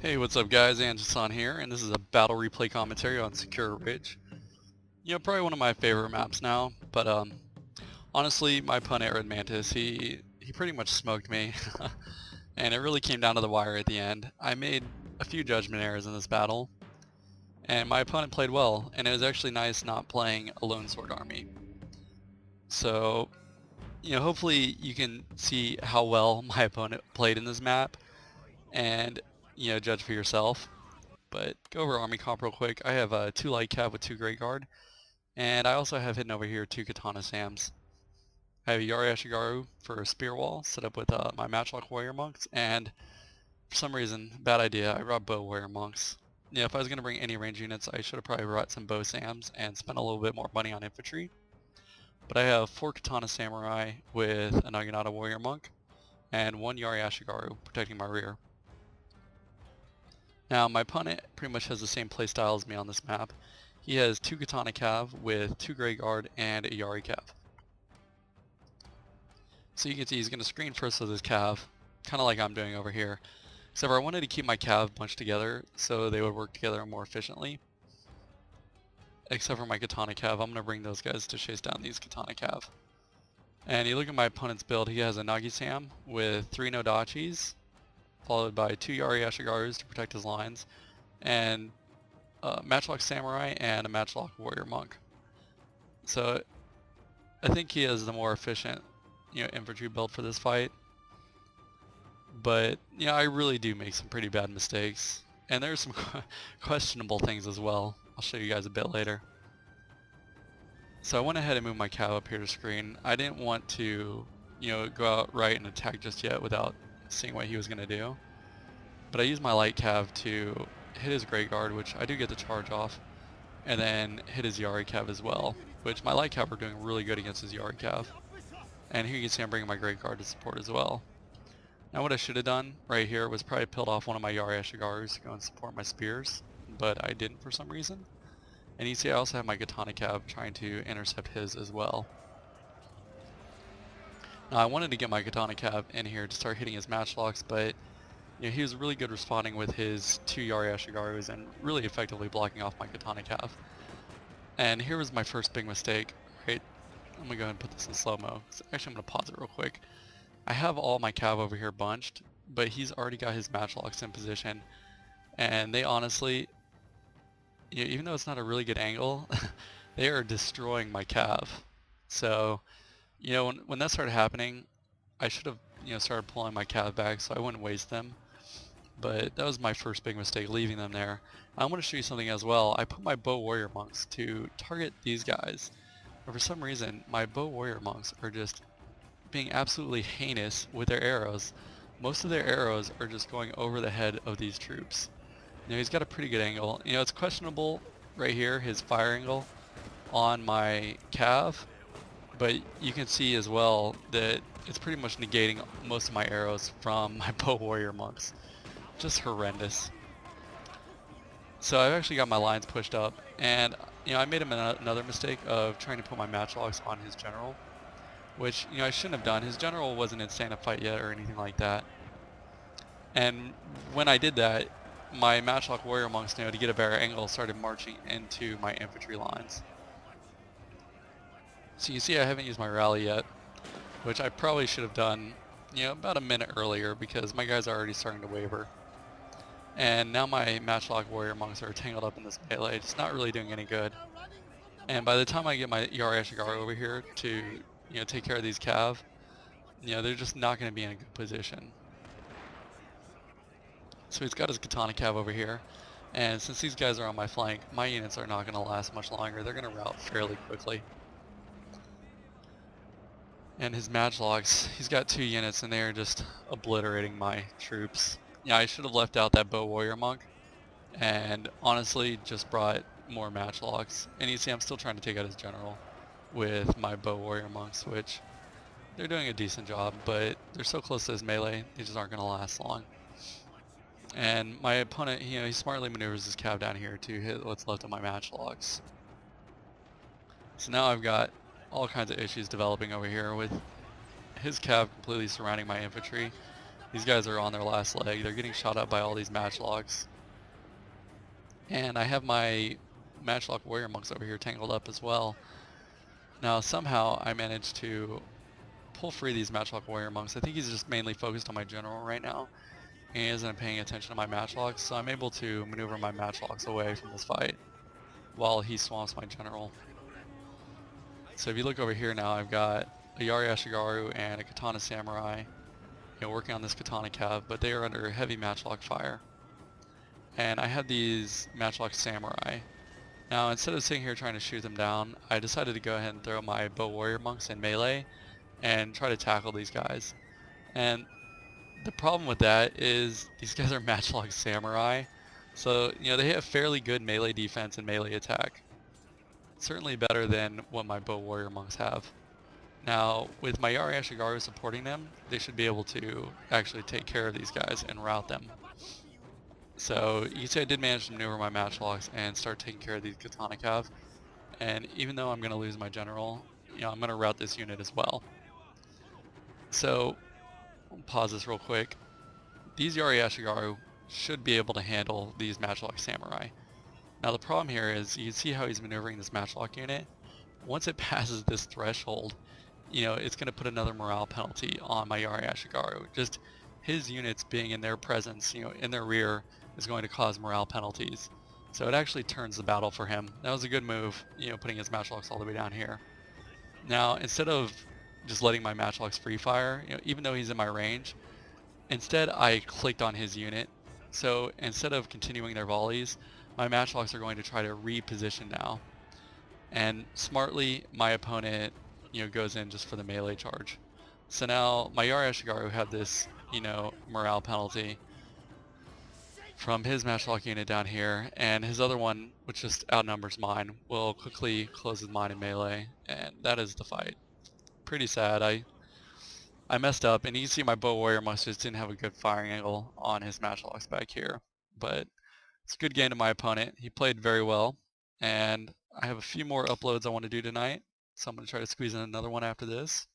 Hey, what's up guys, Angelson here, and this is a battle replay commentary on Secure Ridge. You know, probably one of my favorite maps now, but honestly, my opponent Red Mantis, he pretty much smoked me, and it really came down to the wire at the end. I made a few judgment errors in this battle, and my opponent played well, and it was actually nice not playing a lone sword army. So, you know, hopefully you can see how well my opponent played in this map, and you know, judge for yourself. But go over army comp real quick. I have 2 light cav with 2 great guard, and I also have hidden over here 2 katana sams. I have a Yari Ashigaru for a spear wall set up with my matchlock warrior monks, and for some reason, bad idea, I brought bow warrior monks. You know, if I was going to bring any range units, I should have probably brought some bow sams and spent a little bit more money on infantry. But I have 4 katana samurai with a Naginata warrior monk, and 1 Yari Ashigaru protecting my rear. Now my opponent pretty much has the same playstyle as me on this map. He has 2 katana cav with 2 grey guard and a Yari cav. So you can see he's going to screen first with his cav, kind of like I'm doing over here. Except for I wanted to keep my cav bunched together so they would work together more efficiently. Except for my katana cav, I'm going to bring those guys to chase down these katana cav. And you look at my opponent's build, he has a Nagi Sam with 3 Nodachis, followed by 2 Yari Ashigarus to protect his lines, and a Matchlock Samurai and a Matchlock Warrior Monk. So I think he has the more efficient, you know, infantry build for this fight. But you know, I really do make some pretty bad mistakes, and there's some questionable things as well. I'll show you guys a bit later. So I went ahead and moved my cav up here to screen. I didn't want to, you know, go out right and attack just yet without seeing what he was going to do. But I used my light cav to hit his great guard, which I do get the charge off, and then hit his Yari cav as well, which my light cav are doing really good against his Yari cav. And here you can see I'm bringing my great guard to support as well. Now what I should have done right here was probably peeled off one of my Yari Ashigarus to go and support my spears, but I didn't for some reason. And you see I also have my katana cav trying to intercept his as well. Now I wanted to get my katana cav in here to start hitting his matchlocks, but you know, he was really good responding with his 2 Yari Ashigarus and really effectively blocking off my katana cav. And here was my first big mistake. Right, I'm gonna go ahead and put this in slow-mo. Actually, I'm gonna pause it real quick. I have all my cav over here bunched, but he's already got his matchlocks in position, and they honestly, you know, even though it's not a really good angle, they are destroying my cav. So you know, when that started happening, I should have, you know, started pulling my cav back so I wouldn't waste them. But that was my first big mistake, leaving them there. I want to show you something as well. I put my bow warrior monks to target these guys, but for some reason my bow warrior monks are just being absolutely heinous with their arrows. Most of their arrows are just going over the head of these troops. You know, he's got a pretty good angle. You know, it's questionable right here, his fire angle on my cav. But you can see as well that it's pretty much negating most of my arrows from my bow warrior monks. Just horrendous. So I've actually got my lines pushed up, and you know, I made another mistake of trying to put my matchlocks on his general, which, you know, I shouldn't have done. His general wasn't in stand-up fight yet or anything like that. And when I did that, my matchlock warrior monks, you know, to get a better angle, started marching into my infantry lines. So you see I haven't used my rally yet, which I probably should have done, you know, about a minute earlier because my guys are already starting to waver. And now my matchlock warrior monks are tangled up in this melee. It's not really doing any good. And by the time I get my Yari Ashigaru over here to, you know, take care of these cav, you know, they're just not going to be in a good position. So he's got his katana cav over here. And since these guys are on my flank, my units are not going to last much longer. They're going to rout fairly quickly. And his matchlocks, he's got 2 units and they are just obliterating my troops. Yeah, I should have left out that bow warrior monk and honestly just brought more matchlocks. And you see I'm still trying to take out his general with my bow warrior monks, which they're doing a decent job, but they're so close to his melee, they just aren't going to last long. And my opponent, he smartly maneuvers his cav down here to hit what's left of my matchlocks. So now I've got all kinds of issues developing over here with his cav completely surrounding my infantry. These guys are on their last leg. They're getting shot up by all these matchlocks. And I have my matchlock warrior monks over here tangled up as well. Now somehow I managed to pull free these matchlock warrior monks. I think he's just mainly focused on my general right now. And he isn't paying attention to my matchlocks, so I'm able to maneuver my matchlocks away from this fight while he swamps my general. So if you look over here now, I've got a Yari Ashigaru and a Katana Samurai, working on this Katana cav, but they are under heavy matchlock fire. And I had these matchlock Samurai. Now instead of sitting here trying to shoot them down, I decided to go ahead and throw my bow warrior monks in melee and try to tackle these guys. And the problem with that is these guys are matchlock Samurai, so they have fairly good melee defense and melee attack. Certainly better than what my bow warrior monks have. Now, with my Yari Ashigaru supporting them, they should be able to actually take care of these guys and rout them. So you can see I did manage to maneuver my matchlocks and start taking care of these Katana cav. And even though I'm going to lose my general, I'm going to rout this unit as well. So, I'll pause this real quick. These Yari Ashigaru should be able to handle these matchlock Samurai. Now the problem here is, you can see how he's maneuvering this matchlock unit. Once it passes this threshold, it's going to put another morale penalty on my Yari Ashigaru. Just his units being in their presence, in their rear, is going to cause morale penalties. So it actually turns the battle for him. That was a good move, putting his matchlocks all the way down here. Now, instead of just letting my matchlocks free fire, even though he's in my range, instead I clicked on his unit. So instead of continuing their volleys, my matchlocks are going to try to reposition now. And smartly, my opponent, goes in just for the melee charge. So now my Yari Ashigaru had this, morale penalty from his matchlock unit down here, and his other one, which just outnumbers mine, will quickly close his mine in melee, and that is the fight. Pretty sad. I messed up, and you can see my bow warrior monks just didn't have a good firing angle on his matchlocks back here. But it's a good game to my opponent. He played very well, and I have a few more uploads I want to do tonight, so I'm going to try to squeeze in another one after this.